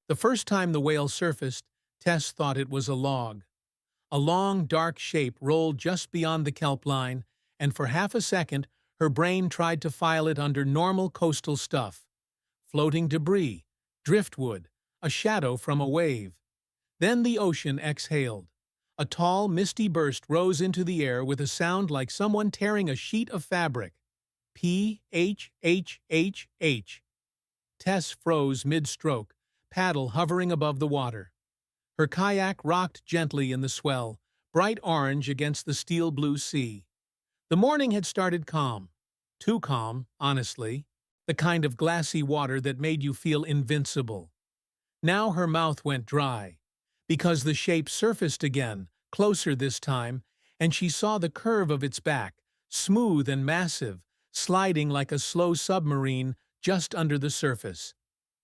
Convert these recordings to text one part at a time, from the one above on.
The first time the whale surfaced, Tess thought it was a log. A long, dark shape rolled just beyond the kelp line, and for half a second her brain tried to file it under normal coastal stuff. Floating debris, driftwood, a shadow from a wave. Then the ocean exhaled. A tall, misty burst rose into the air with a sound like someone tearing a sheet of fabric. P-H-H-H-H. Tess froze mid-stroke, paddle hovering above the water. Her kayak rocked gently in the swell, bright orange against the steel-blue sea. The morning had started calm. Too calm, honestly. The kind of glassy water that made you feel invincible. Now her mouth went dry, because the shape surfaced again, closer this time, and she saw the curve of its back, smooth and massive, sliding like a slow submarine just under the surface.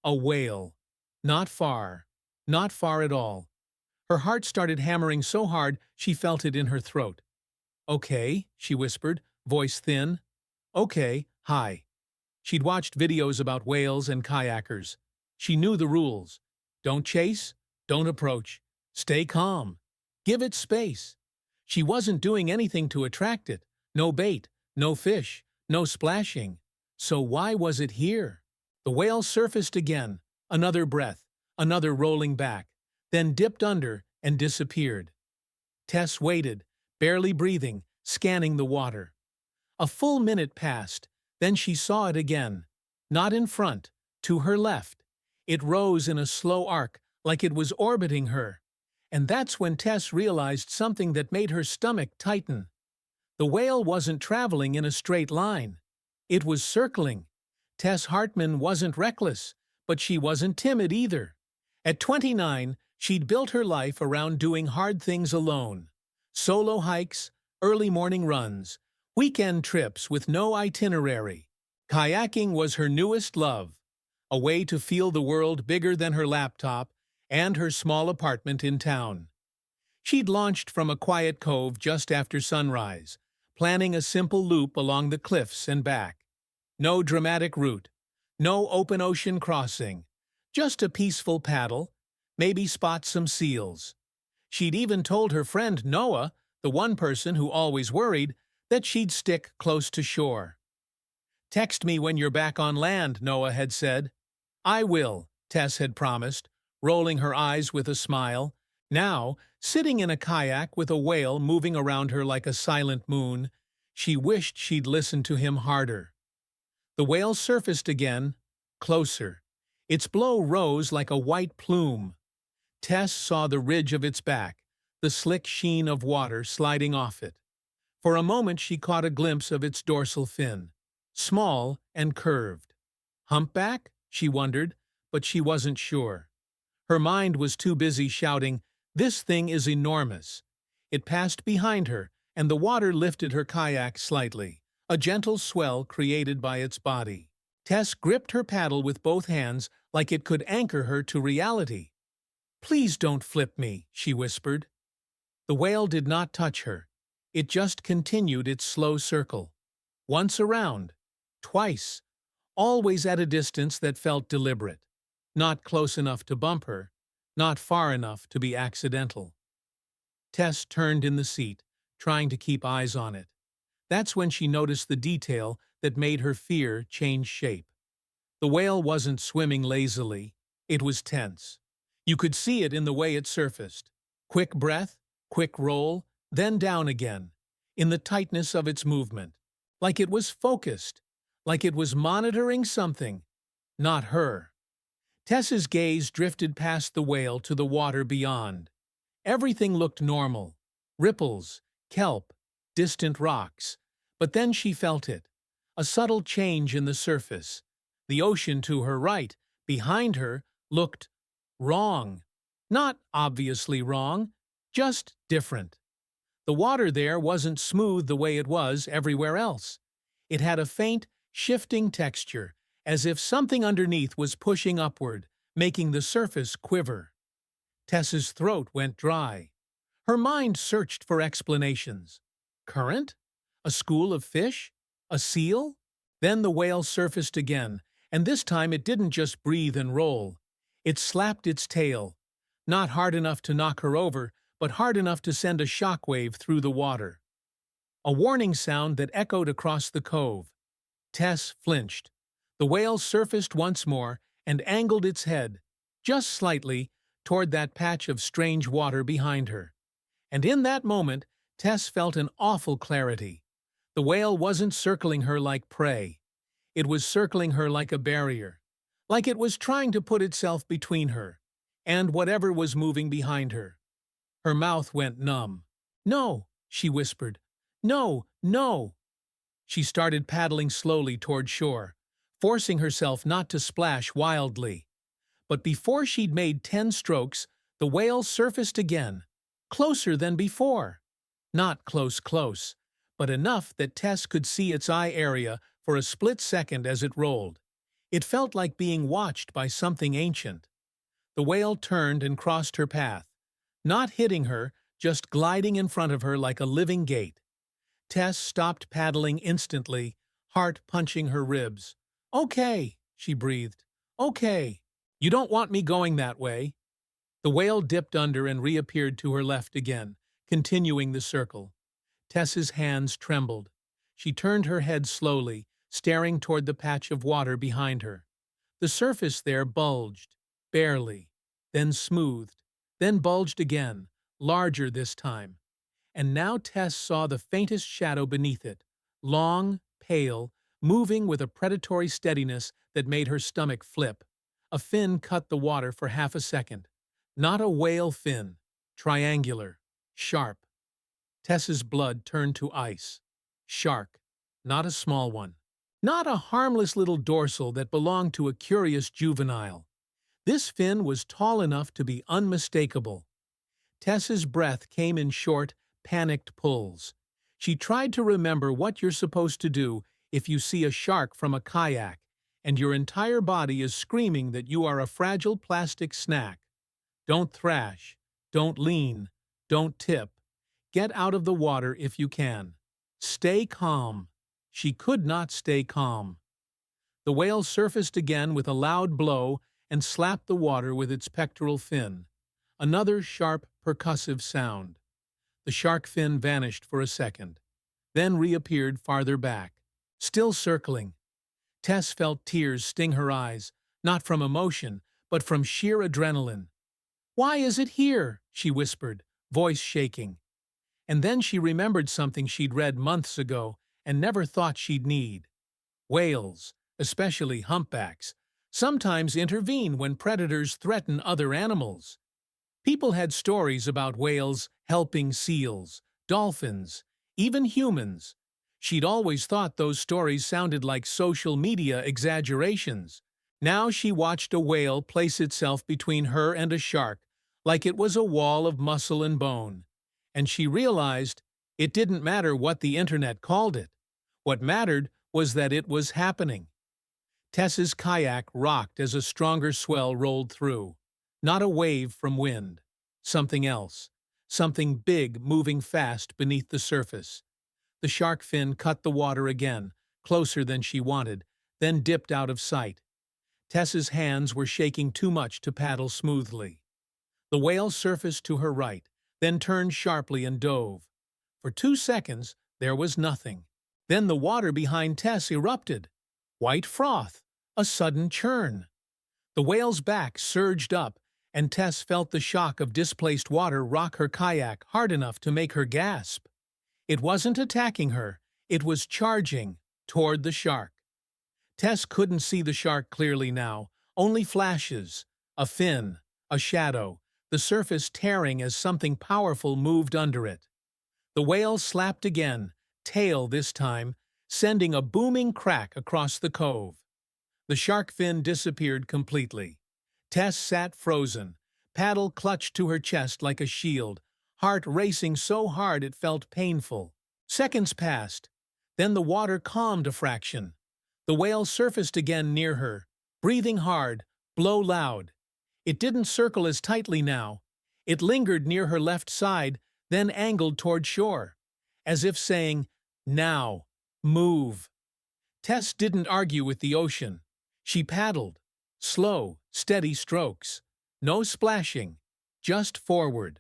A whale. Not far. Not far at all. Her heart started hammering so hard she felt it in her throat. "Okay," she whispered, voice thin. "Okay, hi." She'd watched videos about whales and kayakers. She knew the rules. Don't chase, don't approach. Stay calm. Give it space. She wasn't doing anything to attract it. No bait, no fish, no splashing. So why was it here? The whale surfaced again. Another breath, another rolling back, then dipped under and disappeared. Tess waited, barely breathing, scanning the water. A full minute passed, then she saw it again. Not in front, to her left. It rose in a slow arc, like it was orbiting her. And that's when Tess realized something that made her stomach tighten. The whale wasn't traveling in a straight line. It was circling. Tess Hartman wasn't reckless, but she wasn't timid either. At 29, she'd built her life around doing hard things alone. Solo hikes, early morning runs, weekend trips with no itinerary. Kayaking was her newest love, a way to feel the world bigger than her laptop and her small apartment in town. She'd launched from a quiet cove just after sunrise, planning a simple loop along the cliffs and back. No dramatic route, no open ocean crossing, just a peaceful paddle, maybe spot some seals. She'd even told her friend Noah, the one person who always worried, that she'd stick close to shore. "Text me when you're back on land," Noah had said. "I will," Tess had promised, rolling her eyes with a smile. Now, sitting in a kayak with a whale moving around her like a silent moon, she wished she'd listened to him harder. The whale surfaced again, closer. Its blow rose like a white plume. Tess saw the ridge of its back, the slick sheen of water sliding off it. For a moment she caught a glimpse of its dorsal fin, small and curved. Humpback? She wondered, but she wasn't sure. Her mind was too busy shouting, "This thing is enormous." It passed behind her, and the water lifted her kayak slightly, a gentle swell created by its body. Tess gripped her paddle with both hands like it could anchor her to reality. "Please don't flip me," she whispered. The whale did not touch her. It just continued its slow circle. Once around, twice, always at a distance that felt deliberate. Not close enough to bump her, not far enough to be accidental. Tess turned in the seat, trying to keep eyes on it. That's when she noticed the detail that made her fear change shape. The whale wasn't swimming lazily. It was tense. You could see it in the way it surfaced. Quick breath, quick roll, then down again, in the tightness of its movement. Like it was focused, like it was monitoring something, not her. Tess's gaze drifted past the whale to the water beyond. Everything looked normal. Ripples, kelp, distant rocks. But then she felt it. A subtle change in the surface. The ocean to her right, behind her, looked wrong. Not obviously wrong, just different. The water there wasn't smooth the way it was everywhere else. It had a faint, shifting texture, as if something underneath was pushing upward, making the surface quiver. Tess's throat went dry. Her mind searched for explanations. Current? A school of fish? A seal? Then the whale surfaced again, and this time it didn't just breathe and roll. It slapped its tail, not hard enough to knock her over, but hard enough to send a shockwave through the water. A warning sound that echoed across the cove. Tess flinched. The whale surfaced once more and angled its head, just slightly, toward that patch of strange water behind her. And in that moment, Tess felt an awful clarity. The whale wasn't circling her like prey. It was circling her like a barrier, like it was trying to put itself between her and whatever was moving behind her. Her mouth went numb. "No," she whispered. "No, no." She started paddling slowly toward shore, forcing herself not to splash wildly. But before she'd made 10 strokes, the whale surfaced again, closer than before. Not close, but enough that Tess could see its eye area for a split second as it rolled. It felt like being watched by something ancient. The whale turned and crossed her path, not hitting her, just gliding in front of her like a living gate. Tess stopped paddling instantly, heart punching her ribs. "Okay," she breathed. "Okay. You don't want me going that way." The whale dipped under and reappeared to her left again, continuing the circle. Tess's hands trembled. She turned her head slowly, staring toward the patch of water behind her. The surface there bulged, barely, then smoothed, then bulged again, larger this time. And now Tess saw the faintest shadow beneath it, long, pale, moving with a predatory steadiness that made her stomach flip. A fin cut the water for half a second. Not a whale fin, triangular, sharp. Tess's blood turned to ice. Shark, not a small one. Not a harmless little dorsal that belonged to a curious juvenile. This fin was tall enough to be unmistakable. Tess's breath came in short, panicked pulls. She tried to remember what you're supposed to do if you see a shark from a kayak, and your entire body is screaming that you are a fragile plastic snack. Don't thrash. Don't lean. Don't tip. Get out of the water if you can. Stay calm. She could not stay calm. The whale surfaced again with a loud blow and slapped the water with its pectoral fin. Another sharp, percussive sound. The shark fin vanished for a second, then reappeared farther back, still circling. Tess felt tears sting her eyes, not from emotion, but from sheer adrenaline. "Why is it here?" she whispered, voice shaking. And then she remembered something she'd read months ago and never thought she'd need. Whales, especially humpbacks, sometimes intervene when predators threaten other animals. People had stories about whales helping seals, dolphins, even humans. She'd always thought those stories sounded like social media exaggerations. Now she watched a whale place itself between her and a shark, like it was a wall of muscle and bone. And she realized it didn't matter what the internet called it. What mattered was that it was happening. Tess's kayak rocked as a stronger swell rolled through. Not a wave from wind. Something else. Something big moving fast beneath the surface. The shark fin cut the water again, closer than she wanted, then dipped out of sight. Tess's hands were shaking too much to paddle smoothly. The whale surfaced to her right, then turned sharply and dove. For 2 seconds, there was nothing. Then the water behind Tess erupted. White froth, a sudden churn. The whale's back surged up, and Tess felt the shock of displaced water rock her kayak hard enough to make her gasp. It wasn't attacking her, it was charging toward the shark. Tess couldn't see the shark clearly now, only flashes, a fin, a shadow, the surface tearing as something powerful moved under it. The whale slapped again, tail this time, sending a booming crack across the cove. The shark fin disappeared completely. Tess sat frozen, paddle clutched to her chest like a shield, heart racing so hard it felt painful. Seconds passed. Then the water calmed a fraction. The whale surfaced again near her, breathing hard, blow loud. It didn't circle as tightly now. It lingered near her left side, then angled toward shore, as if saying, "Now, move." Tess didn't argue with the ocean. She paddled, Slow, steady strokes. No splashing. Just forward.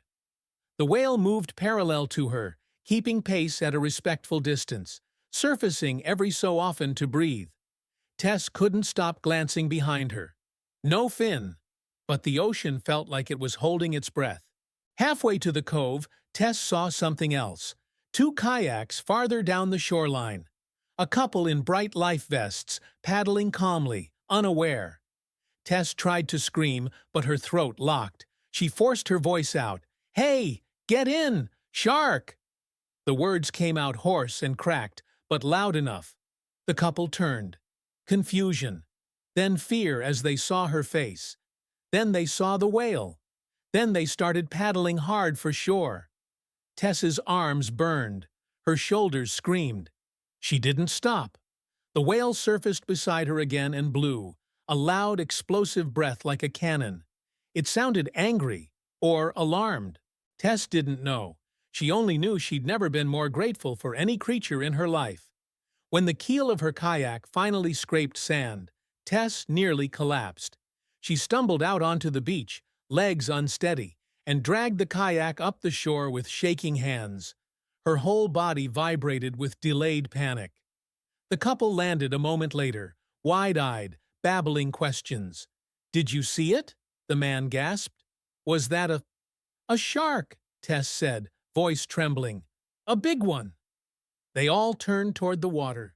The whale moved parallel to her, keeping pace at a respectful distance, surfacing every so often to breathe. Tess couldn't stop glancing behind her. No fin, but the ocean felt like it was holding its breath. Halfway to the cove, Tess saw something else. Two kayaks farther down the shoreline. A couple in bright life vests, paddling calmly, unaware. Tess tried to scream, but her throat locked. She forced her voice out. "Hey, get in! Shark!" The words came out hoarse and cracked, but loud enough. The couple turned. Confusion. Then fear as they saw her face. Then they saw the whale. Then they started paddling hard for shore. Tess's arms burned. Her shoulders screamed. She didn't stop. The whale surfaced beside her again and blew, a loud, explosive breath like a cannon. It sounded angry, or alarmed. Tess didn't know. She only knew she'd never been more grateful for any creature in her life. When the keel of her kayak finally scraped sand, Tess nearly collapsed. She stumbled out onto the beach, legs unsteady, and dragged the kayak up the shore with shaking hands. Her whole body vibrated with delayed panic. The couple landed a moment later, wide-eyed, babbling questions. "Did you see it?" the man gasped. "Was that a shark?" Tess said, voice trembling. "A big one." They all turned toward the water.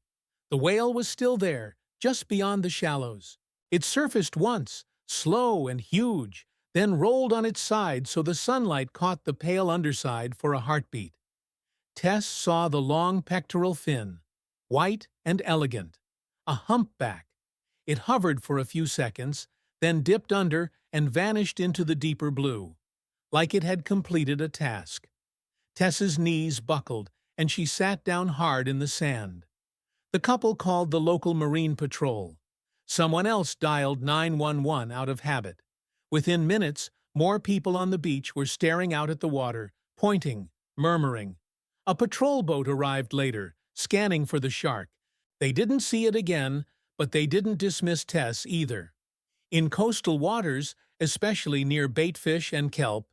The whale was still there, just beyond the shallows. It surfaced once, slow and huge, then rolled on its side so the sunlight caught the pale underside for a heartbeat. Tess saw the long pectoral fin, white and elegant, a humpback. It hovered for a few seconds, then dipped under and vanished into the deeper blue, like it had completed a task. Tess's knees buckled, and she sat down hard in the sand. The couple called the local marine patrol. Someone else dialed 911 out of habit. Within minutes, more people on the beach were staring out at the water, pointing, murmuring. A patrol boat arrived later, scanning for the shark. They didn't see it again, but they didn't dismiss Tess either. In coastal waters, especially near baitfish and kelp,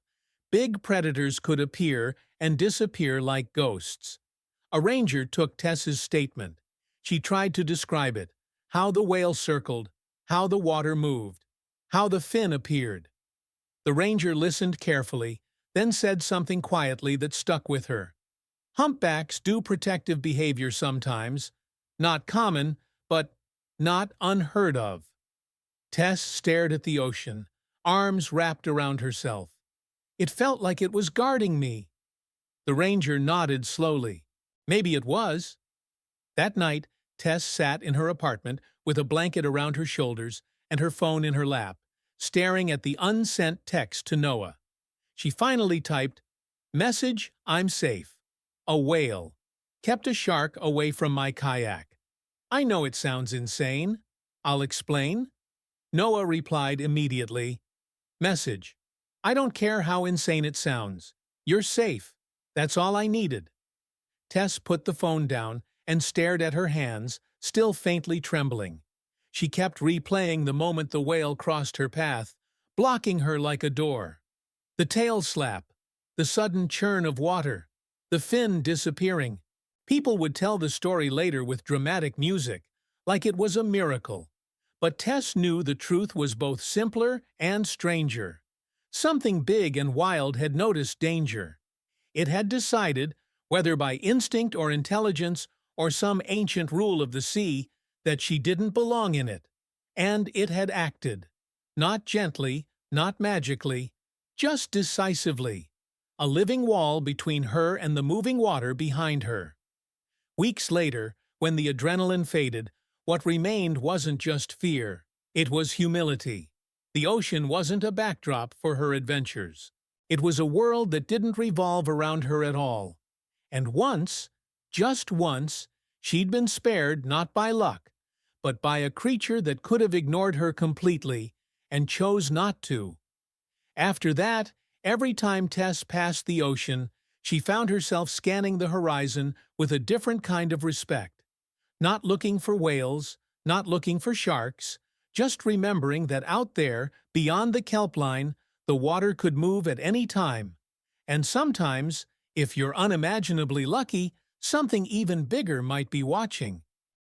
big predators could appear and disappear like ghosts. A ranger took Tess's statement. She tried to describe it, how the whale circled, how the water moved, how the fin appeared. The ranger listened carefully, then said something quietly that stuck with her. "Humpbacks do protective behavior sometimes. Not common, but not unheard of." Tess stared at the ocean, arms wrapped around herself. "It felt like it was guarding me." The ranger nodded slowly. "Maybe it was." That night, Tess sat in her apartment with a blanket around her shoulders and her phone in her lap, staring at the unsent text to Noah. She finally typed, "Message, I'm safe. A whale. Kept a shark away from my kayak. I know it sounds insane. I'll explain." Noah replied immediately, "Message. I don't care how insane it sounds. You're safe. That's all I needed." Tess put the phone down and stared at her hands, still faintly trembling. She kept replaying the moment the whale crossed her path, blocking her like a door. The tail slap, the sudden churn of water, the fin disappearing. People would tell the story later with dramatic music, like it was a miracle. But Tess knew the truth was both simpler and stranger. Something big and wild had noticed danger. It had decided, whether by instinct or intelligence or some ancient rule of the sea, that she didn't belong in it. And it had acted. Not gently, not magically, just decisively. A living wall between her and the moving water behind her. Weeks later, when the adrenaline faded, what remained wasn't just fear. It was humility. The ocean wasn't a backdrop for her adventures. It was a world that didn't revolve around her at all. And once, just once, she'd been spared not by luck, but by a creature that could have ignored her completely and chose not to. After that, every time Tess passed the ocean, she found herself scanning the horizon with a different kind of respect. Not looking for whales, not looking for sharks, just remembering that out there, beyond the kelp line, the water could move at any time. And sometimes, if you're unimaginably lucky, something even bigger might be watching.